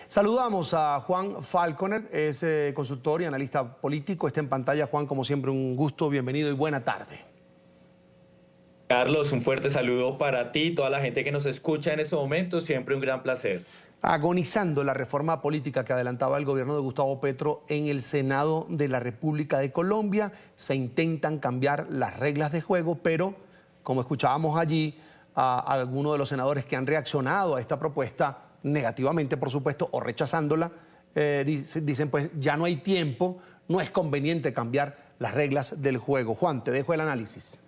Saludamos a Juan Falconer, es consultor y analista político. Está en pantalla. Juan, como siempre, un gusto, bienvenido y buena tarde. Carlos, un fuerte saludo para ti, toda la gente que nos escucha en estos momentos, siempre un gran placer. Agonizando la reforma política que adelantaba el gobierno de Gustavo Petro en el Senado de la República de Colombia, se intentan cambiar las reglas de juego, pero como escuchábamos allí, a algunos de los senadores que han reaccionado a esta propuesta negativamente, por supuesto, o rechazándola, dicen pues ya no hay tiempo, no es conveniente cambiar las reglas del juego. Juan, te dejo el análisis.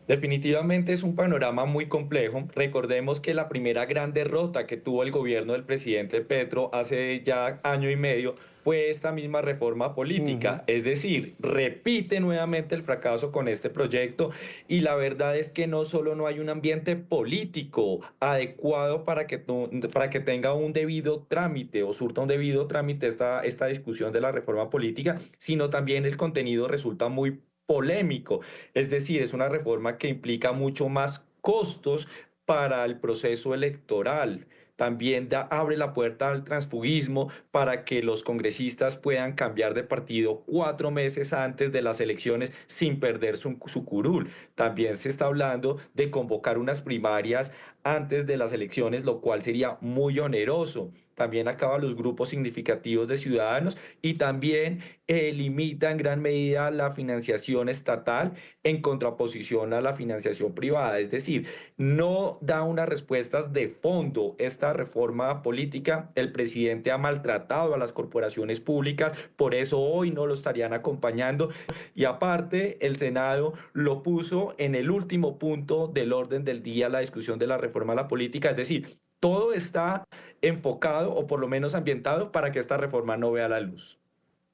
Definitivamente es un panorama muy complejo. Recordemos que la primera gran derrota que tuvo el gobierno del presidente Petro hace ya año y medio fue esta misma reforma política. Es decir, repite nuevamente el fracaso con este proyecto y la verdad es que no solo no hay un ambiente político adecuado para que tenga un debido trámite o surta un debido trámite esta discusión de la reforma política, sino también el contenido resulta muy polémico. Es decir, es una reforma que implica mucho más costos para el proceso electoral. También abre la puerta al transfugismo para que los congresistas puedan cambiar de partido 4 meses antes de las elecciones sin perder su curul. También se está hablando de convocar unas primarias antes de las elecciones, lo cual sería muy oneroso. También acaba los grupos significativos de ciudadanos y también limita en gran medida la financiación estatal en contraposición a la financiación privada. Es decir, no da unas respuestas de fondo esta reforma política. El presidente ha maltratado a las corporaciones públicas, por eso hoy no lo estarían acompañando. Y aparte, el Senado lo puso en el último punto del orden del día, la discusión de la reforma a la política. Es decir, todo está enfocado o por lo menos ambientado para que esta reforma no vea la luz.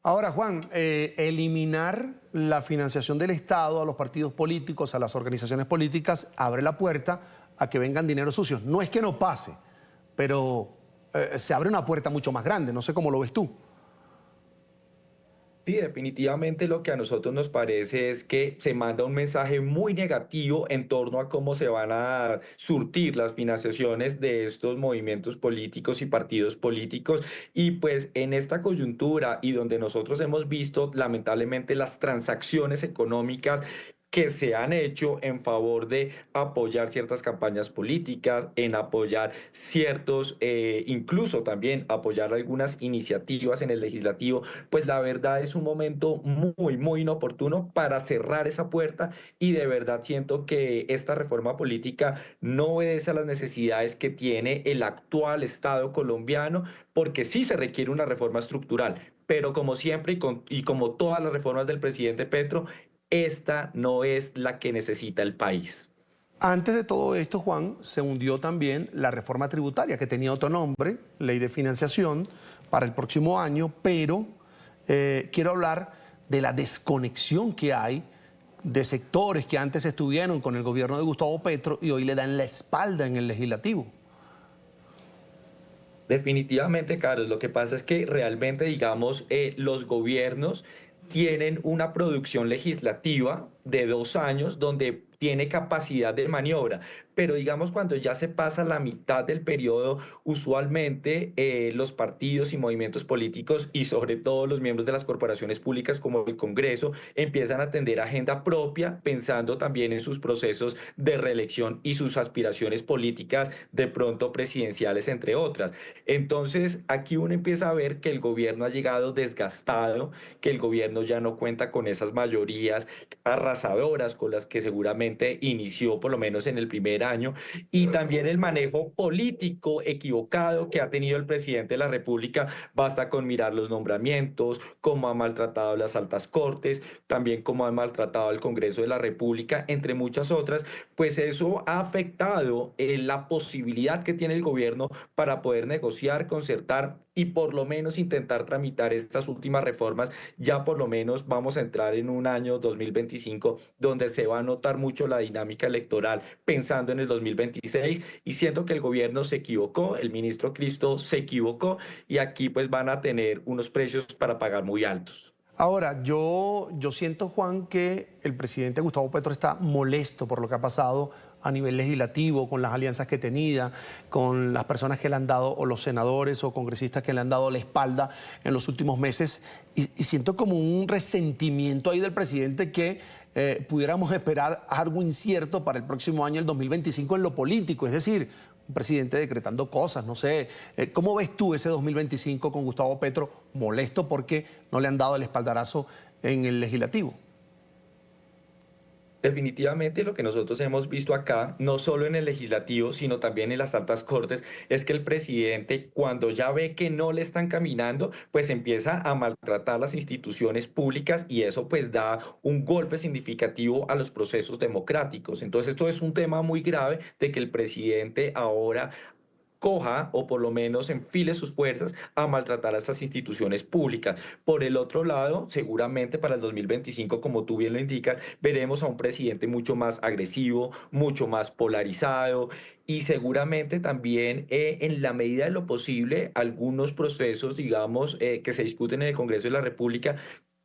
Ahora, Juan, eliminar la financiación del Estado a los partidos políticos, a las organizaciones políticas, abre la puerta a que vengan dineros sucios. No es que no pase, pero se abre una puerta mucho más grande. No sé cómo lo ves tú. Sí, definitivamente lo que a nosotros nos parece es que se manda un mensaje muy negativo en torno a cómo se van a surtir las financiaciones de estos movimientos políticos y partidos políticos. Y pues en esta coyuntura y donde nosotros hemos visto lamentablemente las transacciones económicas que se han hecho en favor de apoyar ciertas campañas políticas, en apoyar ciertos, incluso también apoyar algunas iniciativas en el legislativo, pues la verdad es un momento muy inoportuno para cerrar esa puerta y de verdad siento que esta reforma política no obedece a las necesidades que tiene el actual Estado colombiano, porque sí se requiere una reforma estructural, pero como siempre y como todas las reformas del presidente Petro, esta no es la que necesita el país. Antes de todo esto, Juan, se hundió también la reforma tributaria, que tenía otro nombre, Ley de Financiación, para el próximo año, pero quiero hablar de la desconexión que hay de sectores que antes estuvieron con el gobierno de Gustavo Petro y hoy le dan la espalda en el legislativo. Definitivamente, Carlos, lo que pasa es que realmente, digamos, los gobiernos tienen una producción legislativa de 2 años donde tiene capacidad de maniobra, pero digamos cuando ya se pasa la mitad del periodo, usualmente los partidos y movimientos políticos y sobre todo los miembros de las corporaciones públicas como el Congreso empiezan a tender agenda propia pensando también en sus procesos de reelección y sus aspiraciones políticas de pronto presidenciales entre otras. Entonces aquí uno empieza a ver que el gobierno ha llegado desgastado, que el gobierno ya no cuenta con esas mayorías arrasadoras con las que seguramente inició por lo menos en el primer año, y también el manejo político equivocado que ha tenido el presidente de la República. Basta con mirar los nombramientos, cómo ha maltratado las altas cortes, también cómo ha maltratado al Congreso de la República, entre muchas otras, pues eso ha afectado la posibilidad que tiene el gobierno para poder negociar, concertar y por lo menos intentar tramitar estas últimas reformas. Ya por lo menos vamos a entrar en un año 2025 donde se va a notar mucho la dinámica electoral pensando en el 2026, y siento que el gobierno se equivocó, el ministro Cristo se equivocó y aquí pues van a tener unos precios para pagar muy altos. Ahora, yo siento, Juan, que el presidente Gustavo Petro está molesto por lo que ha pasado a nivel legislativo, con las alianzas que tenía, con las personas que le han dado, o los senadores o congresistas que le han dado la espalda en los últimos meses, y siento como un resentimiento ahí del presidente que pudiéramos esperar algo incierto para el próximo año, el 2025, en lo político, es decir, un presidente decretando cosas, no sé. ¿Cómo ves tú ese 2025 con Gustavo Petro molesto porque no le han dado el espaldarazo en el legislativo? Definitivamente lo que nosotros hemos visto acá, no solo en el legislativo, sino también en las altas cortes, es que el presidente, cuando ya ve que no le están caminando, pues empieza a maltratar las instituciones públicas y eso pues da un golpe significativo a los procesos democráticos. Entonces esto es un tema muy grave de que el presidente ahora coja o por lo menos enfile sus fuerzas a maltratar a estas instituciones públicas. Por el otro lado, seguramente para el 2025, como tú bien lo indicas, veremos a un presidente mucho más agresivo, mucho más polarizado y seguramente también en la medida de lo posible algunos procesos, digamos, que se discuten en el Congreso de la República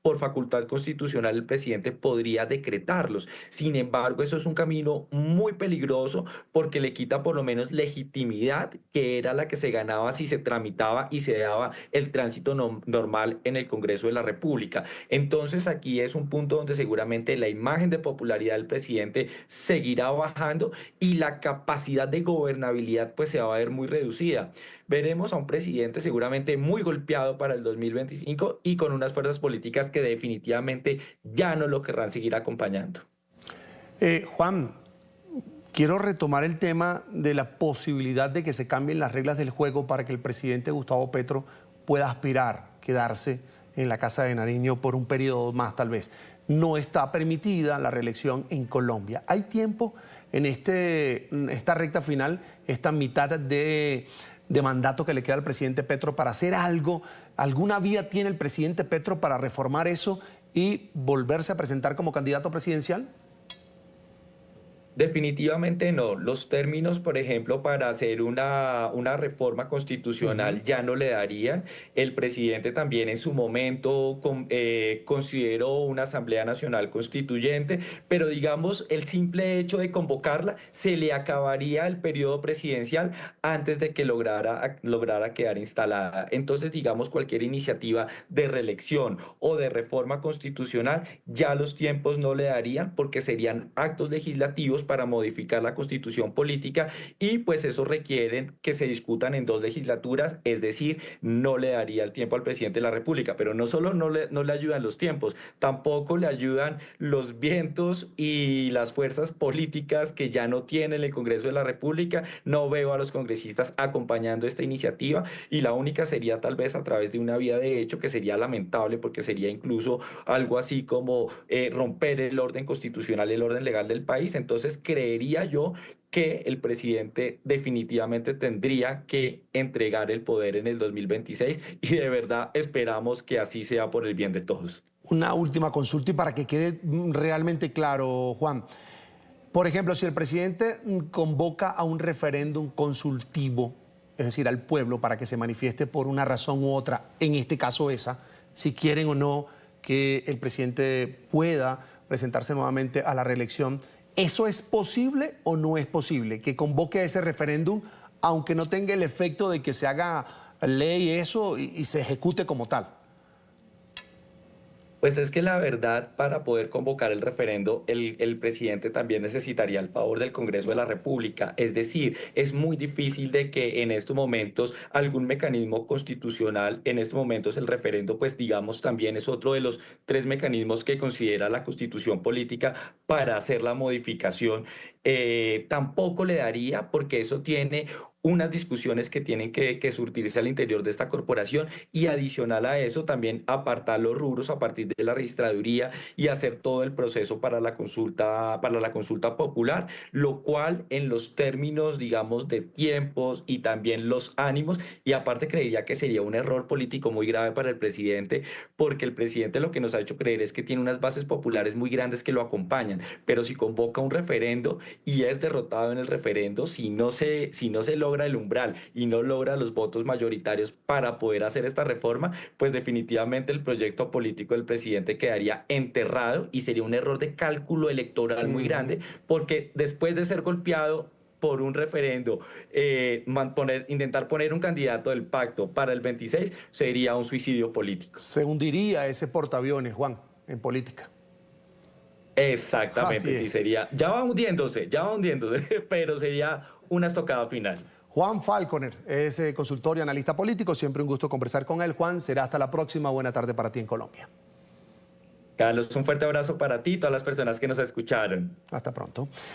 por facultad constitucional el presidente podría decretarlos. Sin embargo, eso es un camino muy peligroso porque le quita por lo menos legitimidad, que era la que se ganaba si se tramitaba y se daba el tránsito normal en el Congreso de la República. Entonces aquí es un punto donde seguramente la imagen de popularidad del presidente seguirá bajando y la capacidad de gobernabilidad pues se va a ver muy reducida. Veremos a un presidente seguramente muy golpeado para el 2025 y con unas fuerzas políticas que definitivamente ya no lo querrán seguir acompañando. Juan, quiero retomar el tema de la posibilidad de que se cambien las reglas del juego para que el presidente Gustavo Petro pueda aspirar a quedarse en la Casa de Nariño por un periodo más, tal vez. No está permitida la reelección en Colombia. ¿Hay tiempo en esta recta final, esta mitad de mandato que le queda al presidente Petro para hacer algo? ¿Alguna vía tiene el presidente Petro para reformar eso y volverse a presentar como candidato presidencial? Definitivamente no. Los términos, por ejemplo, para hacer una reforma constitucional ya no le darían. El presidente también en su momento consideró una Asamblea Nacional Constituyente, pero digamos, el simple hecho de convocarla se le acabaría el periodo presidencial antes de que lograra quedar instalada. Entonces, digamos, cualquier iniciativa de reelección o de reforma constitucional, ya los tiempos no le darían porque serían actos legislativos para modificar la constitución política y pues eso requieren que se discutan en dos legislaturas, es decir, no le daría el tiempo al presidente de la República, pero no solo no le ayudan los tiempos, tampoco le ayudan los vientos y las fuerzas políticas que ya no tiene el Congreso de la República. No veo a los congresistas acompañando esta iniciativa y la única sería tal vez a través de una vía de hecho que sería lamentable porque sería incluso algo así como romper el orden constitucional, el orden legal del país. Entonces creería yo que el presidente definitivamente tendría que entregar el poder en el 2026 y de verdad esperamos que así sea por el bien de todos. Una última consulta y para que quede realmente claro, Juan. Por ejemplo, si el presidente convoca a un referéndum consultivo, es decir, al pueblo para que se manifieste por una razón u otra, en este caso esa, si quieren o no que el presidente pueda presentarse nuevamente a la reelección, ¿eso es posible o no es posible? Que convoque a ese referéndum, aunque no tenga el efecto de que se haga ley eso y se ejecute como tal. Pues es que la verdad, para poder convocar el referendo, el presidente también necesitaría el favor del Congreso de la República. Es decir, es muy difícil de que en estos momentos algún mecanismo constitucional, en estos momentos el referendo, pues digamos, también es otro de los tres mecanismos que considera la Constitución política para hacer la modificación. Tampoco le daría porque eso tiene unas discusiones que tienen que surtirse al interior de esta corporación y adicional a eso también apartar los rubros a partir de la registraduría y hacer todo el proceso para la consulta popular, lo cual en los términos, digamos, de tiempos y también los ánimos, y aparte creería que sería un error político muy grave para el presidente, porque el presidente lo que nos ha hecho creer es que tiene unas bases populares muy grandes que lo acompañan, pero si convoca un referendo y es derrotado en el referendo, si no se logra logra el umbral y no logra los votos mayoritarios para poder hacer esta reforma, pues definitivamente el proyecto político del presidente quedaría enterrado y sería un error de cálculo electoral muy grande, porque después de ser golpeado por un referendo, intentar poner un candidato del pacto para el 26 sería un suicidio político. Se hundiría ese portaaviones, Juan, en política. Exactamente, Así sí, es. ya va hundiéndose, pero sería una estocada final. Juan Falconer es consultor y analista político. Siempre un gusto conversar con él. Juan, será hasta la próxima. Buena tarde para ti en Colombia. Carlos, un fuerte abrazo para ti y todas las personas que nos escucharon. Hasta pronto.